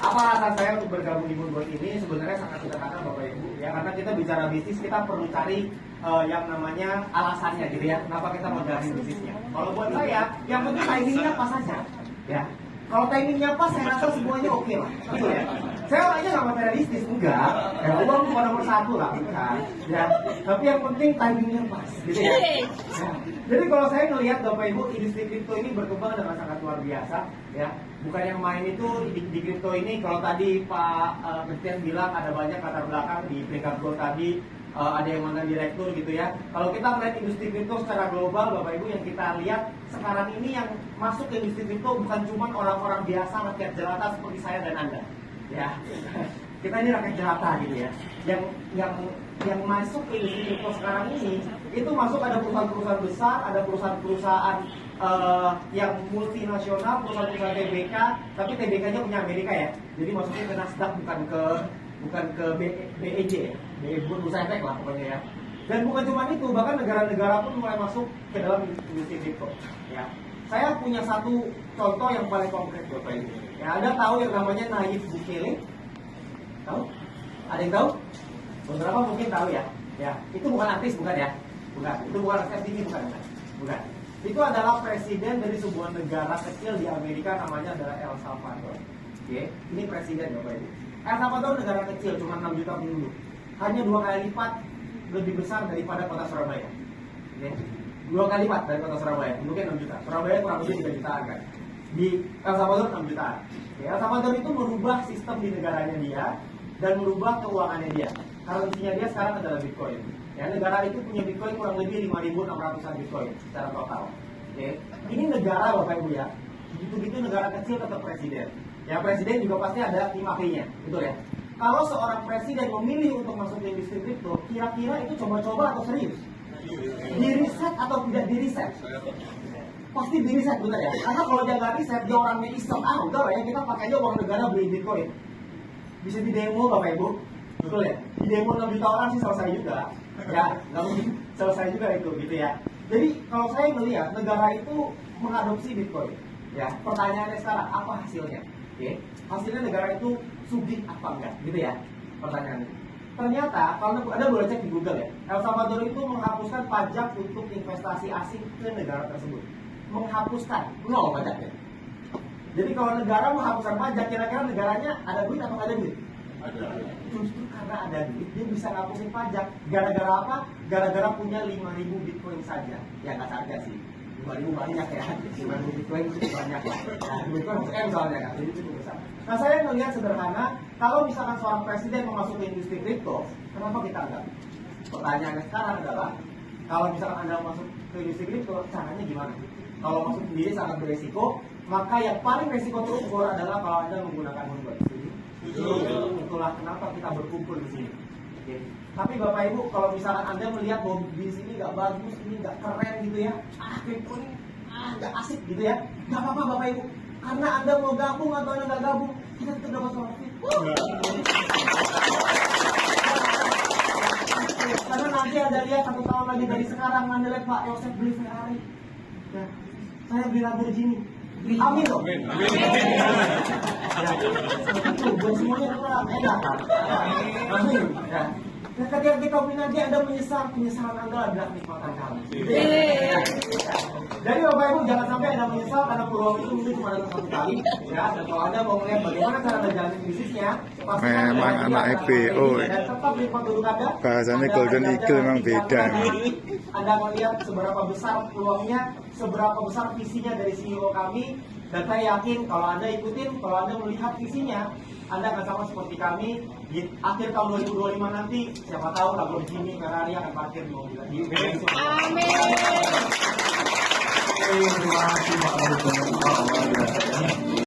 Apa alasan saya untuk bergabung di Moonbot ini? Sebenarnya sangat sederhana Bapak Ibu ya, karena kita bicara bisnis kita perlu cari yang namanya alasannya gitu ya, kenapa kita mau jalanin bisnisnya. Kalau buat saya, yang penting timingnya pas saja ya. Kalau timingnya pas, saya rasa semuanya oke lah, betul ya. Saya orangnya nggak materialistis, enggak. Ya uang bukan nomor satu lah, bukan. Ya, tapi yang penting timingnya pas, gitu ya. Ya. Jadi kalau saya ngelihat Bapak Ibu, industri kripto ini berkembang dengan sangat luar biasa, ya. Bukan yang main itu di kripto ini. Kalau tadi Pak Presiden bilang ada banyak latar belakang di peringkat gold tadi. Ada yang mantan direktur gitu ya. Kalau kita melihat industri kripto secara global, Bapak Ibu, yang kita lihat sekarang ini yang masuk ke industri kripto bukan cuma orang-orang biasa rakyat jelata seperti saya dan Anda. Ya, kita ini rakyat jelata gitu ya. Yang masuk ke industri kripto sekarang ini itu masuk ada perusahaan-perusahaan besar, ada perusahaan-perusahaan yang multinasional, perusahaan-perusahaan TBK, tapi TBK-nya punya Amerika ya. Jadi masuknya ke Nasdaq bukan ke BEJ ya. Bursa efek lah pokoknya ya. Dan bukan cuma itu, bahkan negara-negara pun mulai masuk ke dalam industri kripto. Ya, saya punya satu contoh yang paling konkret Bapak Ibu. Ya, Anda tahu yang namanya Nayib Bukele? Tahu? Ada yang tahu? Beberapa mungkin tahu ya. Ya, itu bukan artis bukan ya? Bukan. Itu bukan FTV bukan. Itu adalah presiden dari sebuah negara kecil di Amerika, namanya adalah El Salvador. Oke, ini presiden Bapak Ibu. El Salvador negara kecil, cuma 6 juta penduduk. Hanya 2 kali lipat lebih besar daripada kota Surabaya. Oke. 2 kali lipat dari kota Surabaya, penduduknya 6 juta. Surabaya kurang lebih 3 jutaan kan. Di El Salvador 6 jutaan. Oke. El Salvador itu merubah sistem di negaranya dia dan merubah keuangannya dia. Currency-nya dia sekarang adalah Bitcoin. Ya, negara itu punya Bitcoin kurang lebih 5.600-an Bitcoin secara total. Oke. Ini negara Bapak Ibu ya. Begitu-gitu negara kecil tetap presiden. Ya, presiden juga pasti ada tim ahlinya, betul ya. Kalau seorang presiden memilih untuk masuk ke industri kripto, kira-kira itu coba-coba atau serius? Diriset atau tidak diriset? Pasti diriset, benar ya? Karena kalau dia nggak riset, dia orangnya iseng. Udah lah ya, kita pakai aja uang negara beli Bitcoin. Bisa di demo Bapak Ibu, betul ya? Di demo 6 juta orang sih selesai juga. Ya, nggak mungkin selesai juga itu, gitu ya. Jadi kalau saya melihat negara itu mengadopsi Bitcoin, ya. Pertanyaannya sekarang, apa hasilnya? Oke, hasilnya negara itu sugih apa enggak, gitu ya pertanyaannya. Ternyata kalau Anda boleh cek di Google ya, El Salvador itu menghapuskan pajak untuk investasi asing ke negara tersebut. Menghapuskan, nol pajaknya. Jadi kalau negara menghapuskan pajak, kira-kira negaranya ada duit atau nggak ada duit? Ada. Justru karena ada duit, dia bisa ngapusin pajak. Gara-gara apa? Gara-gara punya 5.000 Bitcoin saja. Ya nggak saja sih. 5.000 banyak ya, 5.000 Bitcoin cukup banyak ya. Nah, Bitcoin soalnya kan, jadi cukup besar. Nah, saya melihat sederhana, kalau misalkan seorang presiden memasuki industri kripto, kenapa kita enggak? Pertanyaannya sekarang adalah, kalau misalkan Anda masuk ke industri kripto, caranya gimana? Kalau masuk sendiri sangat beresiko, maka yang paling resiko terukur adalah kalau Anda menggunakan Moonbot. Itulah kenapa kita berkumpul di sini. Oke. Tapi Bapak Ibu, kalau misalkan Anda melihat bahwa bisnis ini nggak bagus, ini nggak keren gitu ya, kripto ini nggak asik gitu ya, nggak apa-apa Bapak Ibu, karena Anda mau gabung atau Anda nggak gabung, kita tetap dapat profit. Karena nanti Anda lihat 1 tahun lagi dari sekarang, Anda lihat Pak Yosef beli Ferrari, ya, saya beli Lamborghini. Amin dong. Amin. Itu buat semuanya kita enak. Amin. Ya. Ketika kita beli nanti Anda menyesal, penyesalan Anda adalah kenikmatan kami. Jadi Bapak Ibu jangan sampai Anda menyesal karena peluang itu mungkin cuma datang 1 kali. Ya, dan kalau Anda mau melihat bagaimana cara menjalani bisnisnya, memang anak FPO. Dan tetap lipat duduk Anda. Bahasanya Golden Eagle memang beda. Anda melihat seberapa besar peluangnya, seberapa besar visinya dari CEO kami, dan saya yakin kalau Anda ikutin, kalau Anda melihat visinya, Anda akan sama seperti kami. Di akhir tahun 2025 nanti, siapa tahu Lamborghini, Ferrari akan parkir di mobil. Amin. Terima kasih Pak.